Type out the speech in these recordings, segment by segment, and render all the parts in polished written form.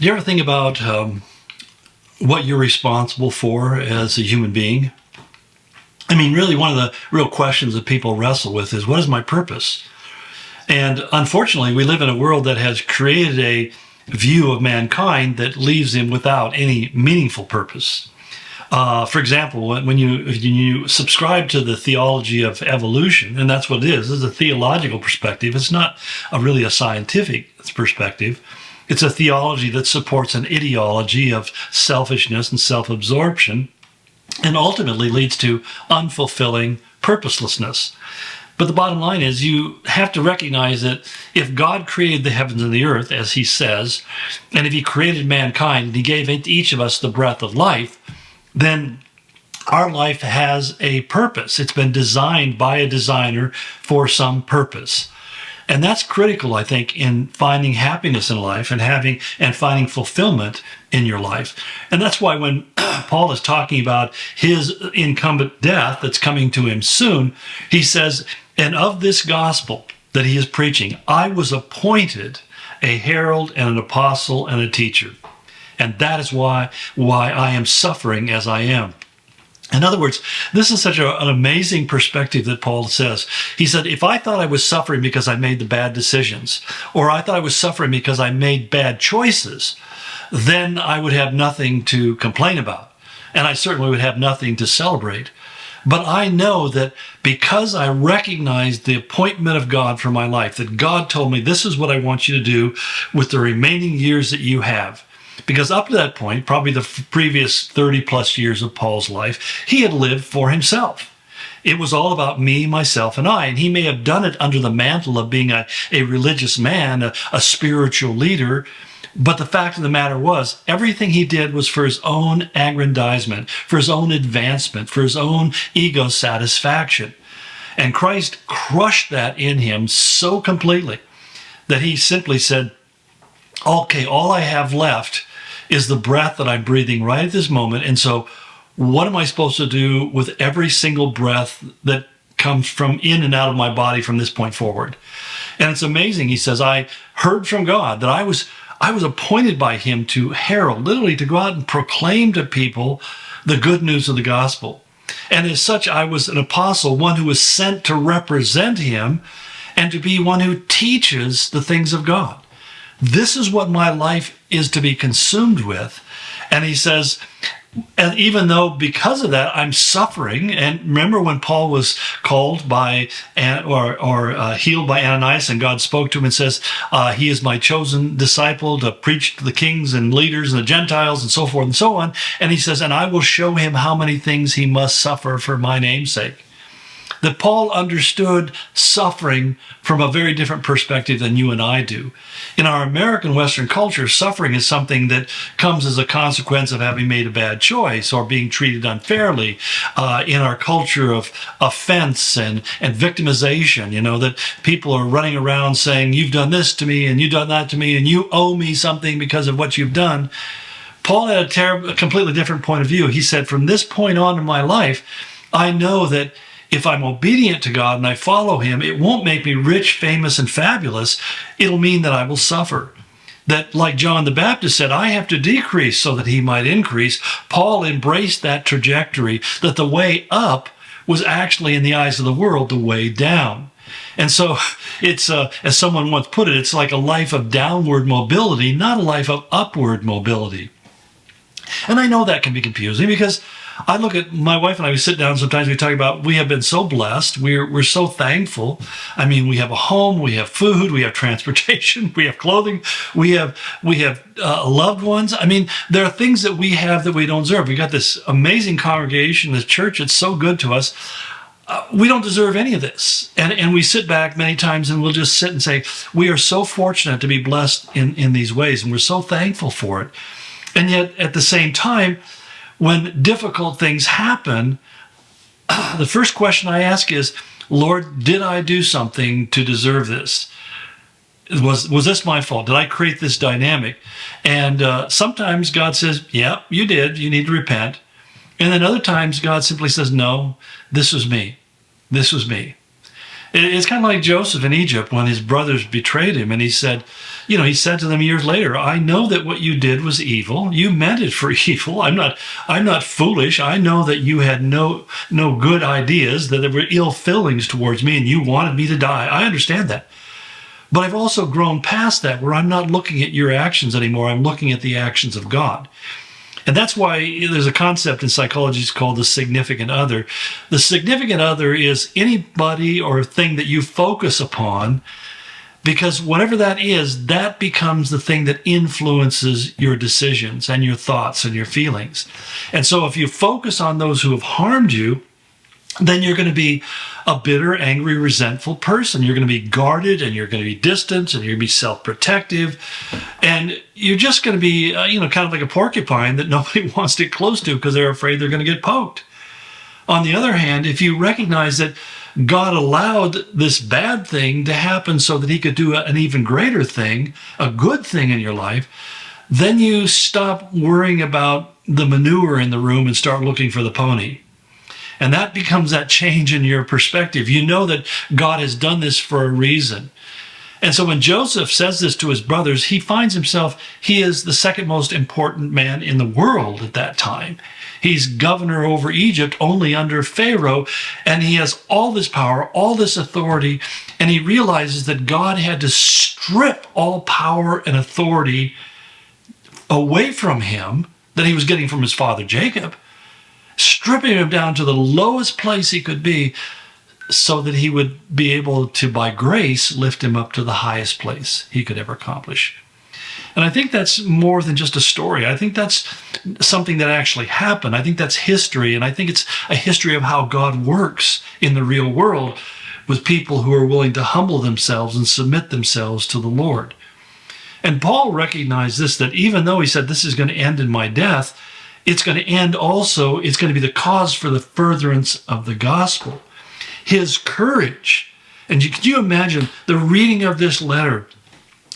you ever think about what you're responsible for as a human being? I mean, really, one of the real questions that people wrestle with is, what is my purpose? And unfortunately, we live in a world that has created a view of mankind that leaves him without any meaningful purpose. For example, when you subscribe to the theology of evolution, and that's what it is a theological perspective. It's not really a scientific perspective. It's a theology that supports an ideology of selfishness and self-absorption, and ultimately leads to unfulfilling purposelessness. But the bottom line is, you have to recognize that if God created the heavens and the earth, as he says, and if he created mankind and he gave each of us the breath of life, then our life has a purpose. It's been designed by a designer for some purpose. And that's critical, I think, in finding happiness in life and finding fulfillment in your life. And that's why when Paul is talking about his incumbent death that's coming to him soon, he says, and of this gospel that he is preaching, I was appointed a herald and an apostle and a teacher. And that is why I am suffering as I am. In other words, this is such an amazing perspective that Paul says. He said, if I thought I was suffering because I made the bad decisions, or I thought I was suffering because I made bad choices, then I would have nothing to complain about. And I certainly would have nothing to celebrate. But I know that because I recognized the appointment of God for my life, that God told me, this is what I want you to do with the remaining years that you have. Because up to that point, probably the previous 30 plus years of Paul's life, he had lived for himself. It was all about me, myself, and I. And he may have done it under the mantle of being a religious man, a spiritual leader. But the fact of the matter was, everything he did was for his own aggrandizement, for his own advancement, for his own ego satisfaction. And Christ crushed that in him so completely that he simply said, okay, all I have left is the breath that I'm breathing right at this moment. And so what am I supposed to do with every single breath that comes from in and out of my body from this point forward? And it's amazing. He says, I heard from God that I was appointed by him to herald, literally to go out and proclaim to people the good news of the gospel. And as such, I was an apostle, one who was sent to represent him and to be one who teaches the things of God. This is what my life is to be consumed with. And he says, and even though because of that, I'm suffering. And remember when Paul was called by healed by Ananias, and God spoke to him and says, he is my chosen disciple to preach to the kings and leaders and the Gentiles and so forth and so on. And he says, and I will show him how many things he must suffer for my name's sake. That Paul understood suffering from a very different perspective than you and I do. In our American Western culture, suffering is something that comes as a consequence of having made a bad choice or being treated unfairly. In our culture of offense and victimization, that people are running around saying, you've done this to me and you've done that to me and you owe me something because of what you've done. Paul had a completely different point of view. He said, from this point on in my life, I know that if I'm obedient to God and I follow him, it won't make me rich, famous, and fabulous. It'll mean that I will suffer. That, like John the Baptist said, I have to decrease so that he might increase. Paul embraced that trajectory, that the way up was actually, in the eyes of the world, the way down. And so it's, as someone once put it, it's like a life of downward mobility, not a life of upward mobility. And I know that can be confusing because I look at my wife and I, we sit down sometimes, we talk about, we have been so blessed. We're so thankful. I mean, we have a home, we have food, we have transportation, we have clothing, we have loved ones. I mean, there are things that we have that we don't deserve. We got this amazing congregation, this church. It's so good to us. We don't deserve any of this. And we sit back many times and we'll just sit and say, we are so fortunate to be blessed in these ways. And we're so thankful for it. And yet at the same time, when difficult things happen, the first question I ask is, Lord, did I do something to deserve this? Was this my fault? Did I create this dynamic? And sometimes God says, yeah, you did. You need to repent. And then other times God simply says, no, this was me. This was me. It's kind of like Joseph in Egypt when his brothers betrayed him. And he said, he said to them years later, I know that what you did was evil. You meant it for evil. I'm not foolish. I know that you had no good ideas, that there were ill feelings towards me and you wanted me to die. I understand that. But I've also grown past that, where I'm not looking at your actions anymore. I'm looking at the actions of God. And that's why there's a concept in psychology called the significant other. The significant other is anybody or thing that you focus upon, because whatever that is, that becomes the thing that influences your decisions and your thoughts and your feelings. And so if you focus on those who have harmed you, then you're going to be a bitter, angry, resentful person. You're going to be guarded, and you're going to be distant, and you're going to be self-protective. And you're just going to be, kind of like a porcupine that nobody wants to get close to because they're afraid they're going to get poked. On the other hand, if you recognize that God allowed this bad thing to happen so that he could do an even greater thing, a good thing in your life, then you stop worrying about the manure in the room and start looking for the pony. And that becomes that change in your perspective. You know that God has done this for a reason. And so when Joseph says this to his brothers, he finds himself, he is the second most important man in the world at that time. He's governor over Egypt only under Pharaoh, and he has all this power, all this authority, and he realizes that God had to strip all power and authority away from him that he was getting from his father Jacob, stripping him down to the lowest place he could be so that he would be able to, by grace, lift him up to the highest place he could ever accomplish. And I think that's more than just a story. I think that's something that actually happened. I think that's history, and I think it's a history of how God works in the real world with people who are willing to humble themselves and submit themselves to the Lord. And Paul recognized this, that even though he said this is going to end in my death, it's going to end also, it's going to be the cause for the furtherance of the gospel. His courage. And can you imagine the reading of this letter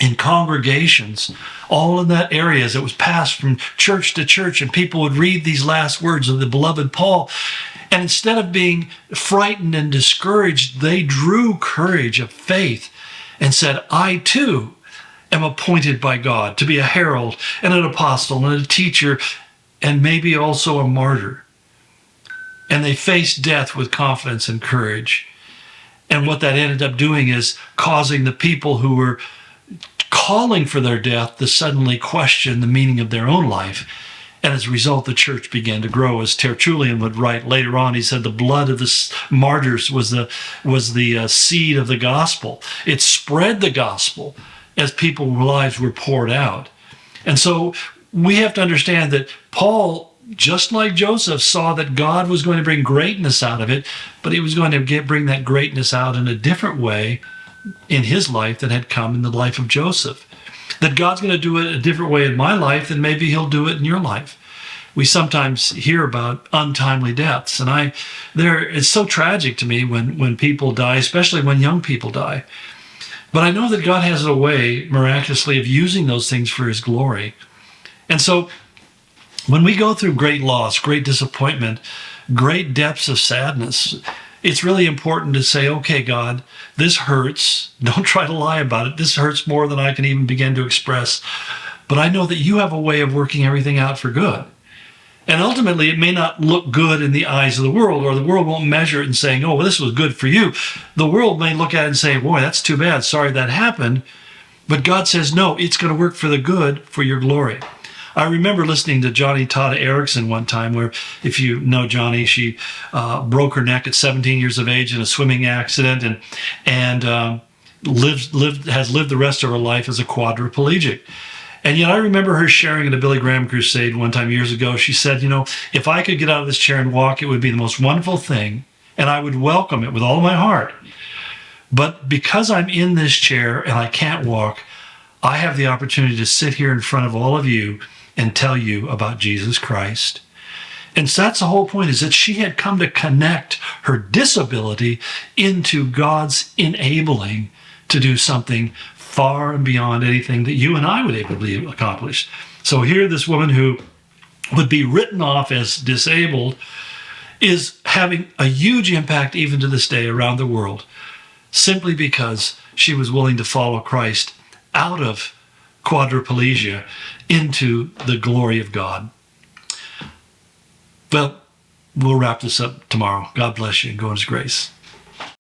in congregations, all in that area as it was passed from church to church, and people would read these last words of the beloved Paul. And instead of being frightened and discouraged, they drew courage of faith and said, I too am appointed by God to be a herald and an apostle and a teacher, and maybe also a martyr. And they faced death with confidence and courage. And what that ended up doing is causing the people who were calling for their death to suddenly question the meaning of their own life. And as a result, the church began to grow. As Tertullian would write later on, he said the blood of the martyrs was the seed of the gospel. It spread the gospel as people's lives were poured out. And so we have to understand that Paul, just like Joseph, saw that God was going to bring greatness out of it, but he was going to bring that greatness out in a different way in his life than had come in the life of Joseph. That God's going to do it a different way in my life than maybe he'll do it in your life. We sometimes hear about untimely deaths, and it's so tragic to me when people die, especially when young people die. But I know that God has a way, miraculously, of using those things for his glory. And so when we go through great loss, great disappointment, great depths of sadness, it's really important to say, okay, God, this hurts. Don't try to lie about it. This hurts more than I can even begin to express. But I know that you have a way of working everything out for good. And ultimately, it may not look good in the eyes of the world, or the world won't measure it and saying, oh, well, this was good for you. The world may look at it and say, boy, that's too bad. Sorry that happened. But God says, no, it's going to work for the good, for your glory. I remember listening to Johnny Tata Erickson one time, where, if you know Johnny, she broke her neck at 17 years of age in a swimming accident, and has lived the rest of her life as a quadriplegic. And yet I remember her sharing at a Billy Graham crusade one time years ago. She said, if I could get out of this chair and walk, it would be the most wonderful thing, and I would welcome it with all my heart. But because I'm in this chair and I can't walk, I have the opportunity to sit here in front of all of you and tell you about Jesus Christ. And so that's the whole point, is that she had come to connect her disability into God's enabling to do something far and beyond anything that you and I would able to accomplish. So here, this woman who would be written off as disabled is having a huge impact even to this day around the world, simply because she was willing to follow Christ out of quadriplegia into the glory of God. Well, we'll wrap this up tomorrow. God bless you and go in his grace.